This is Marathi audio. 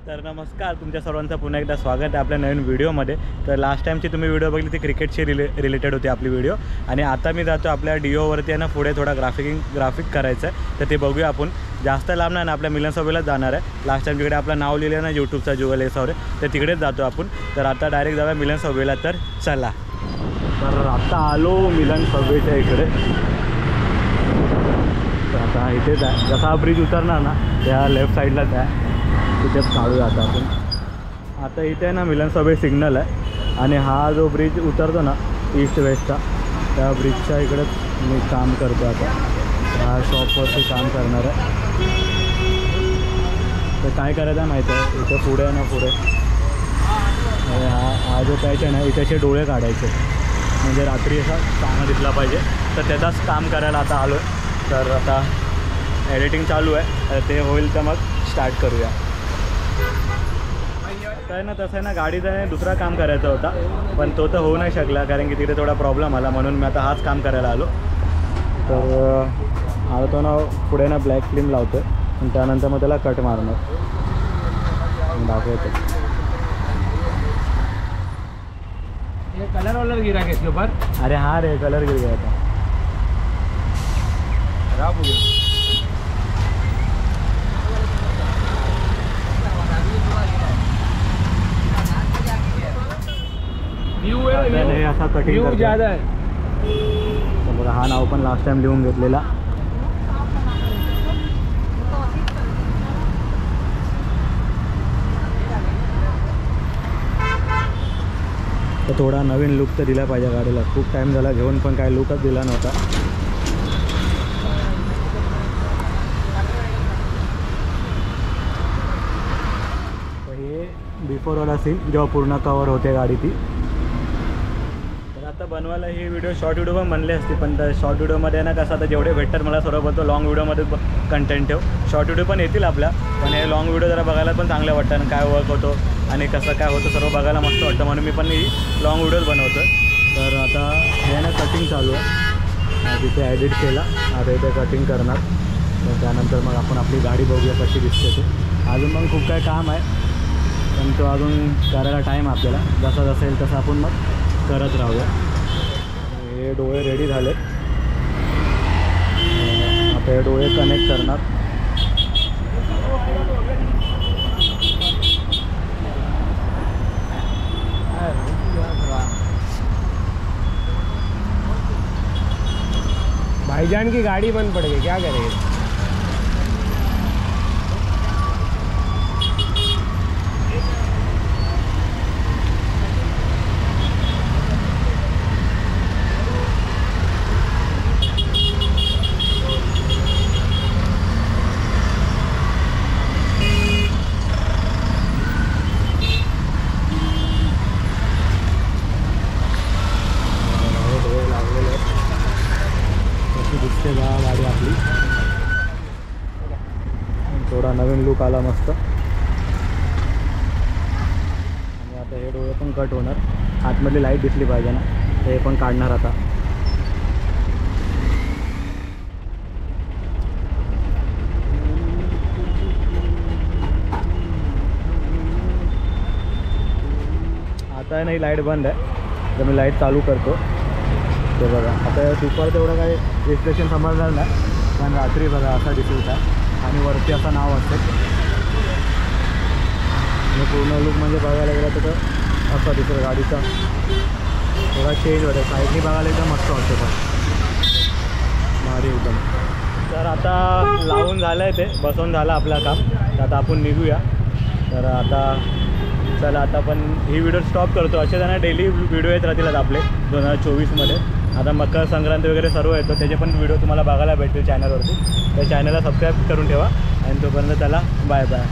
तर नमस्कार, तुमच्या सर्वांचं पुन्हा एकदा स्वागत आहे आपल्या नवीन व्हिडिओमध्ये. तर लास्ट टाईमची तुम्ही व्हिडिओ बघितली ती क्रिकेटशी रिलेटेड होती आपली व्हिडिओ. आणि आता मी जातो आपल्या डीओवरती आहे ना, पुढे थोडा ग्राफिक करायचं आहे. तर ते बघूया आपण. जास्त लांब नाही ना, आपल्या मिलन सबवेलाच जाणार आहे. लास्ट टाईम तिकडे आपलं नाव लिहिलं ना यूट्यूबचा जुगल एसावरे, तर तिकडेच जातो आपण. तर आता डायरेक्ट जाऊया मिलन सबवेला. तर चला. तर आता आलो मिलन सबवेच्या इकडे. तर आता इथेच आहे, जसा हा ब्रिज उतरणार ना त्या लेफ्ट साईडलाच आहे, तिथेच काढूया आता आपण. आता इथे ना मिलन सबवे सिग्नल आहे आणि हा जो ब्रिज उतरतो ना ईस्ट वेस्टचा, त्या ब्रिजच्या इकडेच मी काम करतो आता. हा शॉपवरती काम करणार आहे. तर काय करायचं आहे माहीत आहे, इथे पुढे आहे ना, पुढे हा जो पॅच आहे ना, इथे असे डोळे काढायचे म्हणजे रात्री असा चांगला दिसला पाहिजे. तर त्याचाच काम करायला आता आलो आहे. तर आता एडिटिंग चालू आहे, ते होईल तर मग स्टार्ट करूया. तर आहे ना, तसं आहे ना, गाडीचा दुसरा काम करायचा होता पण तो तर होऊ नाही शकला कारण की तिथे थोडा प्रॉब्लेम आला, म्हणून मी आता हाच काम करायला आलो. तर आता तो ना पुढे ना ब्लॅक फिल्म लावतो आणि त्यानंतर मग त्याला कट मारणार दाखवतो. ये कलर वाला गिरा के इसके ऊपर. अरे हाँ रे, कलर गिर गया था. खराब हो गया. हे असा कटिंग करतो. ज़्यादा है. तर बघा, हा नाव पण लास्ट टाइम लिहून घेतलेला. तर थोडा नवीन लुक तर दिला पाहिजे गाडीला. खूप टाईम झाला घेऊन पण काय लुकच दिला नव्हता. तर हे बिफोरवाला सीन जेव्हा पूर्ण कवर होते गाडी ती. तर आता बनवायला ही व्हिडिओ शॉर्ट व्हिडिओ पण बनले असते, पण त्या शॉर्ट व्हिडिओमध्ये ना कसं आता जेवढे भेटतात मला सर्व बोलतो लॉंग व्हिडिओमध्ये कंटेंट ठेव. शॉर्ट व्हिडिओ पण येतील आपल्या, पण हे लॉंग व्हिडिओ जरा बघायला पण चांगलं वाटतं आणि काय वर्क होतो आणि कसं काय होतं सर्व बघायला मस्त वाटतं, म्हणून मी पण ही लॉंग व्हिडिओज बनवतो. तर आता हे ना कटिंग चालू आहे. तिथे एडिट केला, आता इथे कटिंग करणार. तर त्यानंतर मग आपण आपली गाडी बघूया कशी दिसते ते. अजून पण खूप काही काम आहे, पण तो अजून करायला टाईम आपल्याला. जसा जसा येईल तसं आपण मग करत राहूया. हे डोळे रेडी झालेत, आता हे डोळे कनेक्ट करणार. भाईजान की गाड़ी बंद पड़ गई, क्या करेंगे. दिसते बघा गाडी आपली. थोडा नवीन लुक आला मस्त. आणि आता हे डोळे पण कट होणार. आतमधली लाईट दिसली पाहिजे ना, हे पण काढणार आता. आता आहे ना, ही लाईट बंद आहे, तर मी लाईट चालू करतो. ते बघा, आता दुपार तेवढं काही रिफ्लेक्शन समजणार नाही, पण रात्री बघा असा दिसत आहे आणि वरती असं नाव असते. आणि पूर्ण लुक म्हणजे बघायला गेलं तर असा दिसतो गाडीचा. थोडा चेंज होतं, साईडनी बघायला एकदम मस्त वाटतं, पण भारी एकदम. तर आता लावून झालं आहे, ते बसवून झालं आपलं काम. तर आता आपण निघूया. तर आता चला, आता पण ही व्हिडिओ स्टॉप करतो. असे जण डेली व्हिडिओ येत राहतील आपले 2024मध्ये. आता मकर संक्रांती वगैरे सर्व येतो, त्याचे पण व्हिडिओ तुम्हाला बघायला भेटतील चॅनलवरती. त्या चॅनलला सबस्क्राईब करून ठेवा आणि तोपर्यंत चला, बाय बाय.